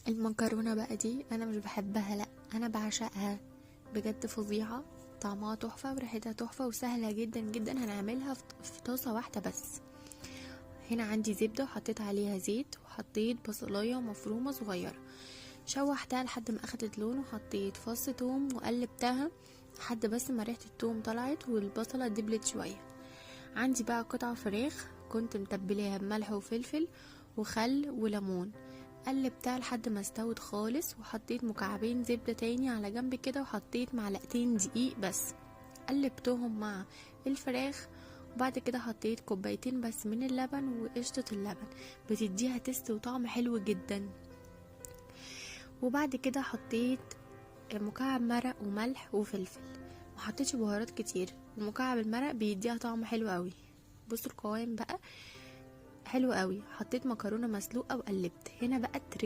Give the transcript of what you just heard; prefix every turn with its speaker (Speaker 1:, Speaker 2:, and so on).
Speaker 1: المكرونه بقى دي انا مش بحبها، لا انا بعشقها بجد، فظيعه، طعمها تحفه وريحتها تحفه وسهله جدا جدا. هنعملها في طاسه واحده بس. هنا عندي زبده وحطيت عليها زيت، وحطيت بصلايه مفرومه صغيره، شوحتها لحد ما اخدت لون، وحطيت فص توم وقلبتها لحد بس ما ريحه التوم طلعت والبصله دبلت شويه. عندي بقى قطع فراخ كنت متبلاها بملح وفلفل وخل وليمون، قلبتها لحد ما استوت خالص، وحطيت مكعبين زبدة تاني على جنب كده، وحطيت معلقتين دقيق بس، قلبتهم مع الفراخ. وبعد كده حطيت كوبايتين بس من اللبن وقشطة اللبن، بتديها تست وطعم حلو جدا. وبعد كده حطيت مكعب مرق وملح وفلفل، محطيتش بهارات كتير، المكعب المرق بيديها طعم حلو قوي. بصوا القوام بقى حلو قوي. حطيت مكرونه مسلوقه وقلبت. هنا بقى